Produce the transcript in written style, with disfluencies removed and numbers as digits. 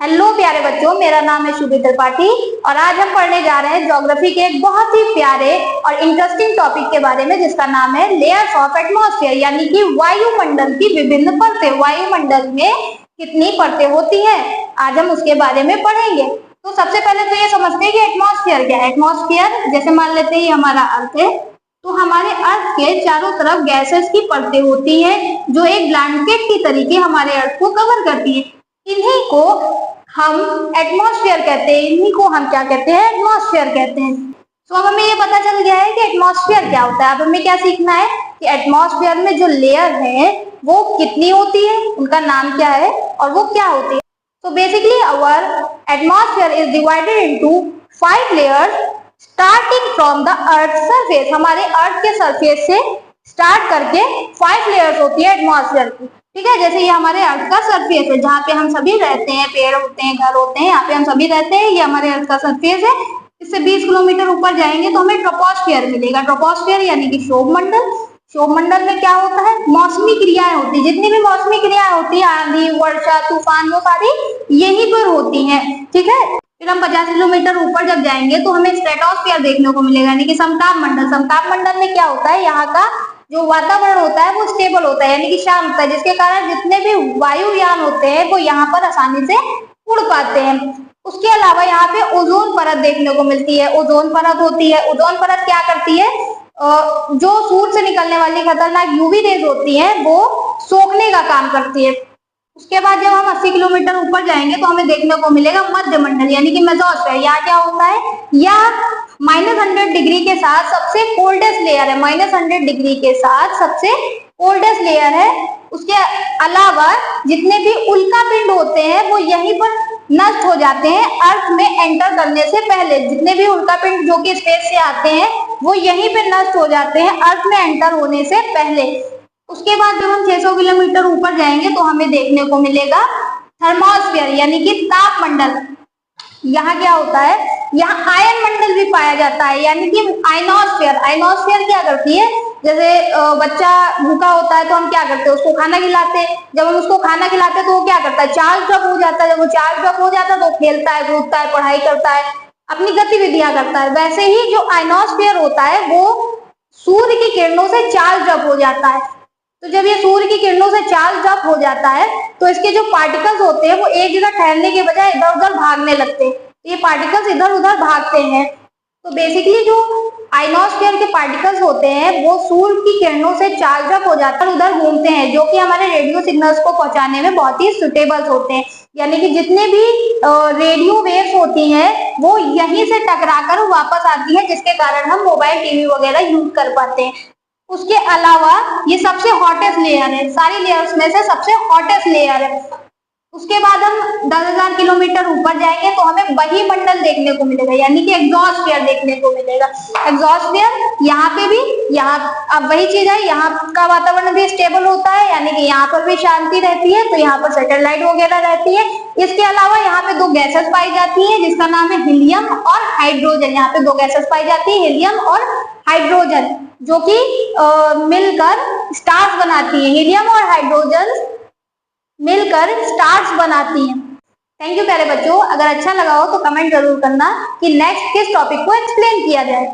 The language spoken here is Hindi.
हेलो प्यारे बच्चों, मेरा नाम है शुभी त्रिपाठी और आज हम पढ़ने जा रहे हैं ज्योग्राफी के एक बहुत ही प्यारे और इंटरेस्टिंग टॉपिक के बारे में, जिसका नाम है लेयर्स ऑफ एटमॉस्फेयर, यानी कि वायुमंडल की विभिन्न परतें। वायुमंडल में कितनी परतें होती हैं, आज हम उसके बारे में पढ़ेंगे। तो सबसे पहले तो ये समझते हैं कि एटमॉस्फेयर क्या है। एटमॉस्फेयर जैसे मान लेते हैं हमारा अर्थ है, तो हमारे अर्थ के चारों तरफ गैसेस की परतें होती हैं जो एक ब्लैंकेट की तरीके हमारे अर्थ को कवर करती है। इन्हीं को हम एटमॉस्फेयर कहते हैं, इन्हीं को हम क्या कहते हैं, एटमॉस्फेयर कहते हैं। तो अब हमें ये पता चल गया है कि एटमॉस्फेयर क्या होता है। अब हमें क्या सीखना है कि एटमॉस्फेयर में जो लेयर है वो कितनी होती है, उनका नाम क्या है और वो क्या होती है। तो basically our atmosphere is divided into 5 layers starting from the earth surface. हमारे अर्थ के सरफेस से स्टार्ट करके 5 लेयर्स होती है एटमॉस्फेयर की। ठीक है, जैसे ये हमारे अर्थ का सरफेस है जहाँ पे हम सभी रहते हैं, पेड़ होते हैं, घर होते हैं, यहाँ पे हम सभी रहते हैं, ये हमारे अर्थ का सरफेस है। इससे 20 किलोमीटर ऊपर जाएंगे तो हमें ट्रोपोस्फियर मिलेगा। ट्रोपोस्फियर यानी कि क्षोभमंडल। क्षोभमंडल में क्या होता है, मौसमी क्रियाएं होती है। जितनी भी मौसमी क्रियाएं होती है, आंधी, वर्षा, तूफान, वो सारी यहीं पर होती है। ठीक है, फिर हम 50 किलोमीटर ऊपर जब जाएंगे तो हमें स्ट्रेटोस्फियर देखने को मिलेगा, यानी कि समताप मंडल। समताप मंडल में क्या होता है, यहाँ का जो वातावरण होता है वो स्टेबल होता है, यानी कि शांत होता है, जिसके कारण जितने भी वायुयान होते हैं वो यहाँ पर आसानी से उड़ पाते हैं। उसके अलावा यहाँ पे ओजोन परत देखने को मिलती है। ओजोन परत होती है, ओजोन परत क्या करती है, जो सूर्य से निकलने वाली खतरनाक यूवी रेज होती है वो सोखने का काम करती है। उसके बाद जब हम 80 किलोमीटर ऊपर जाएंगे तो हमें देखने को मिलेगा मध्य मंडल, यानी कि मेसोस्फीयर। यहाँ क्या होता है, यह -100 डिग्री के साथ सबसे कोल्डेस्ट लेयर है। -100 डिग्री के साथ सबसे कोल्डेस्ट लेयर है। उसके अलावा जितने भी उल्कापिंड होते हैं वो यहीं पर नष्ट हो जाते हैं अर्थ में एंटर करने से पहले। जितने भी उल्कापिंड जो कि स्पेस से आते हैं वो यहीं पे नष्ट हो जाते हैं अर्थ में एंटर होने से पहले। उसके बाद जब हम 600 किलोमीटर ऊपर जाएंगे तो हमें देखने को मिलेगा थर्मोस्फीयर, यानी कि ताप मंडल। यहाँ क्या होता है, यहाँ आयन मंडल भी पाया जाता है, यानी कि आयनोस्फीयर। आयनोस्फीयर क्या करती है, जैसे बच्चा भूखा होता है तो हम क्या करते हैं, उसको खाना खिलाते हैं। जब हम उसको खाना खिलाते हैं तो वो क्या करता है, चार्ज अप हो जाता है। जब वो चार्ज अप हो जाता है तो खेलता है, कूदता है, पढ़ाई करता है, अपनी गतिविधियां करता है। वैसे ही जो आयनोस्फीयर होता है वो सूर्य की किरणों से चार्ज अप हो जाता है। तो जब ये सूर्य की किरणों से चार्ज अप हो जाता है तो इसके जो पार्टिकल्स होते हैं वो एक जगह ठहरने के बजाय इधर उधर भागने लगते हैं। ये पार्टिकल्स इधर उधर भागते हैं। तो बेसिकली जो आयनोस्फीयर के पार्टिकल्स होते हैं वो सूर्य की किरणों से चार्ज अप हो जाकर उधर घूमते हैं, जो कि हमारे रेडियो सिग्नल्स को पहुंचाने में बहुत ही सुटेबल होते हैं। यानी कि जितने भी रेडियो वेव्स होती हैं वो यहीं से टकराकर वापस आती है, जिसके कारण हम मोबाइल, टीवी वगैरह यूज कर पाते हैं। उसके अलावा ये सबसे हॉटेस्ट लेयर है, सारी लेयर्स में से सबसे हॉटेस्ट लेयर है। उसके बाद हम 10,000 किलोमीटर ऊपर जाएंगे तो हमें वही मंडल देखने को मिलेगा, यानी कि एग्जॉस्फीयर देखने को मिलेगा। एग्जॉस्फीयर यहाँ पे भी, यहाँ अब वही चीज है, यहाँ का वातावरण भी स्टेबल होता है, यानी कि यहाँ पर भी शांति रहती है, तो यहाँ पर सैटेलाइट वगैरह रहती है। इसके अलावा यहाँ पे 2 गैसेस पाई जाती है जिसका नाम है हीलियम और हाइड्रोजन। यहाँ पे 2 गैसेस पाई जाती है, हीलियम और हाइड्रोजन, जो कि मिलकर स्टार्स बनाती है। हीलियम और हाइड्रोजन मिलकर स्टार्स बनाती हैं। थैंक यू प्यारे बच्चों, अगर अच्छा लगा हो तो कमेंट जरूर करना कि नेक्स्ट किस टॉपिक को एक्सप्लेन किया जाए।